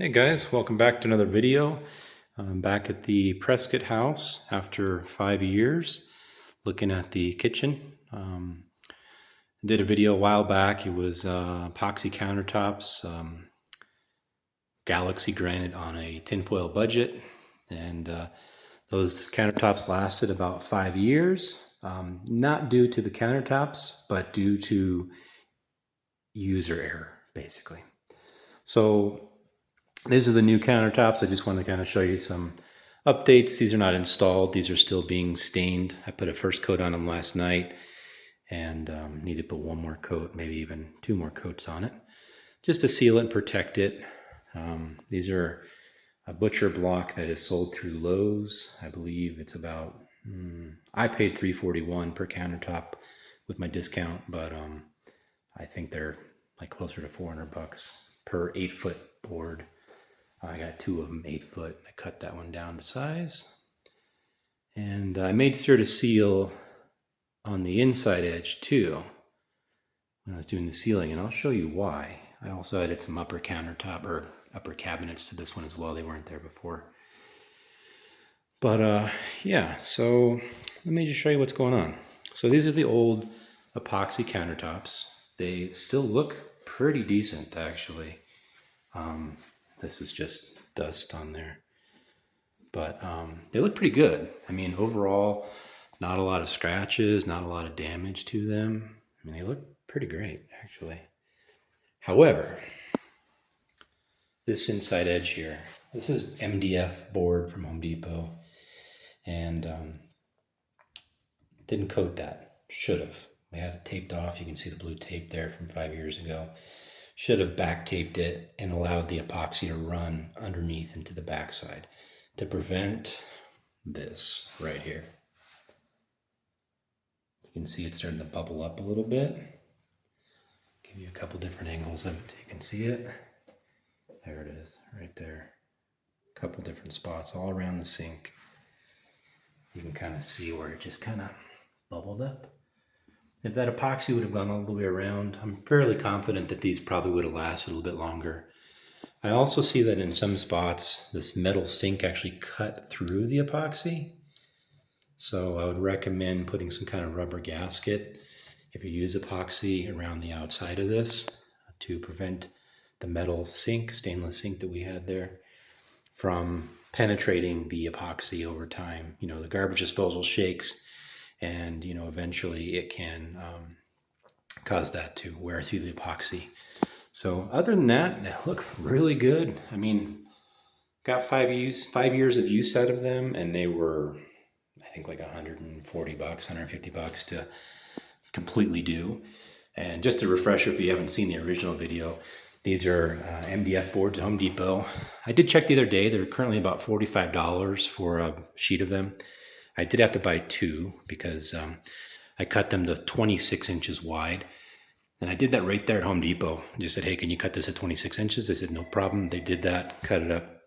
Hey guys, welcome back to another video. I'm back at the Prescott house after 5 years looking at the kitchen. Did a video a while back. It was epoxy countertops, Galaxy granite on a tinfoil budget, and those countertops lasted about 5 years. Not due to the countertops, but due to user error, basically. So these are the new countertops. I just want to kind of show you some updates. These are not installed. These are still being stained. I put a first coat on them last night and need to put one more coat, maybe even two more coats on it, just to seal it and protect it. These are a butcher block that is sold through Lowe's. I believe it's about, I paid $341 per countertop with my discount, but I think they're like closer to $400 per 8-foot board. I got two of them 8-foot. I cut that one down to size. And I made sure to seal on the inside edge too when I was doing the sealing, and I'll show you why. I also added some upper countertop or upper cabinets to this one as well. They weren't there before. But yeah, so let me just show you what's going on. So these are the old epoxy countertops. They still look pretty decent, actually. This is just dust on there. But they look pretty good. I mean, overall, not a lot of scratches, not a lot of damage to them. I mean, they look pretty great, actually. However, this inside edge here, this is MDF board from Home Depot. And didn't coat that. Should have. We had it taped off. You can see the blue tape there from 5 years ago. Should have back taped it and allowed the epoxy to run underneath into the backside to prevent this right here. You can see it's starting to bubble up a little bit. Give you a couple different angles of it so you can see it. There it is, right there. A couple different spots all around the sink. You can kind of see where it just kind of bubbled up. If that epoxy would have gone all the way around, I'm fairly confident that these probably would have lasted a little bit longer. I also see that in some spots, this metal sink actually cut through the epoxy. So I would recommend putting some kind of rubber gasket if you use epoxy around the outside of this to prevent the metal sink, stainless sink that we had there, from penetrating the epoxy over time. You know, the garbage disposal shakes, and you know, eventually it can cause that to wear through the epoxy. So other than that, they look really good. I mean, got 5 years of use out of them, and they were, I think, like $140, $150 to completely do. And just a refresher, if you haven't seen the original video, these are MDF boards at Home Depot. I did check the other day. They're currently about $45 for a sheet of them. I did have to buy two because I cut them to 26 inches wide. And I did that right there at Home Depot. I just said, hey, can you cut this at 26 inches? They said, no problem. They did that, cut it up.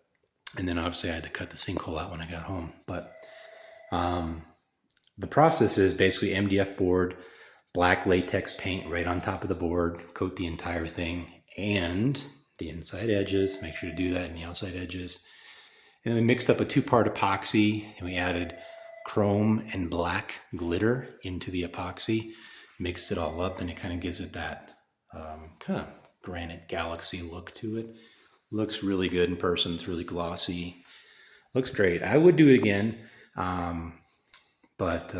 And then obviously I had to cut the sinkhole out when I got home. But the process is basically MDF board, black latex paint right on top of the board, coat the entire thing, and the inside edges. Make sure to do that in the outside edges. And then we mixed up a 2-part epoxy, and we added chrome and black glitter into the epoxy. Mixed it all up, and it kind of gives it that kind of granite galaxy look to it. Looks really good in person. It's really glossy. Looks great. I would do it again, but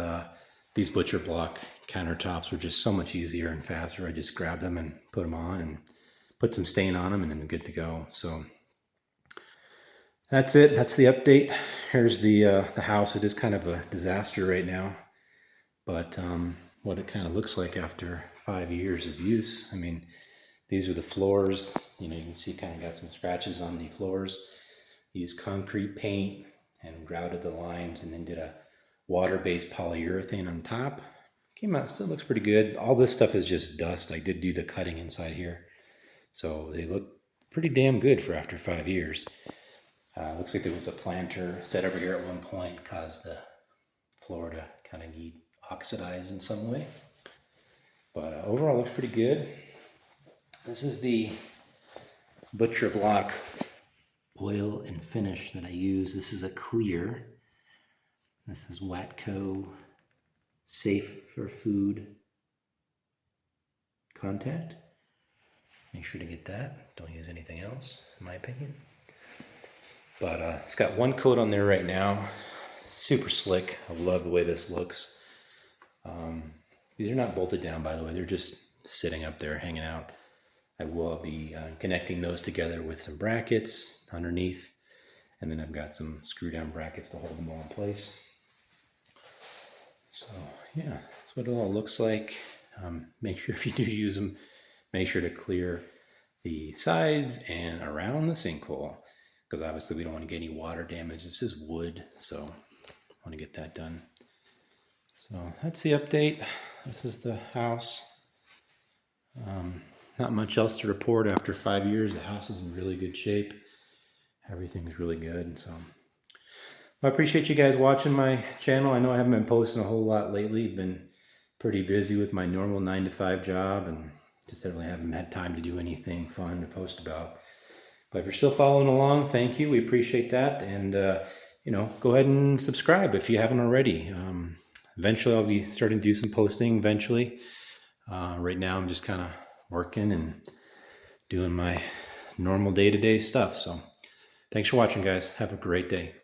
these butcher block countertops were just so much easier and faster. I just grabbed them and put them on and put some stain on them, and then they're good to go. So that's it. That's the update. Here's the house. It is kind of a disaster right now, but what it kind of looks like after 5 years of use. I mean, these are the floors. You know, you can see kind of got some scratches on the floors. Used concrete paint and grouted the lines, and then did a water-based polyurethane on top. Came out, still looks pretty good. All this stuff is just dust. I did do the cutting inside here, so they look pretty damn good for after 5 years. Looks like there was a planter set over here at one point, caused the floor to kind of need oxidized in some way. But overall looks pretty good. This is the butcher block oil and finish that I use. This is a clear. This is Watco Safe for Food Contact. Make sure to get that. Don't use anything else, in my opinion. But it's got one coat on there right now. Super slick. I love the way this looks. These are not bolted down, by the way. They're just sitting up there, hanging out. I will be connecting those together with some brackets underneath. And then I've got some screw down brackets to hold them all in place. So yeah, that's what it all looks like. Make sure if you do use them, make sure to clear the sides and around the sinkhole, because obviously we don't want to get any water damage. This is wood, so I want to get that done. So that's the update. This is the house. Not much else to report after 5 years. The house is in really good shape. Everything's really good. So I appreciate you guys watching my channel. I know I haven't been posting a whole lot lately. Been pretty busy with my normal 9-to-5 job and just really haven't had time to do anything fun to post about. But if you're still following along, thank you. We appreciate that. And, go ahead and subscribe if you haven't already. Eventually, I'll be starting to do some posting eventually. Right now, I'm just kind of working and doing my normal day-to-day stuff. So thanks for watching, guys. Have a great day.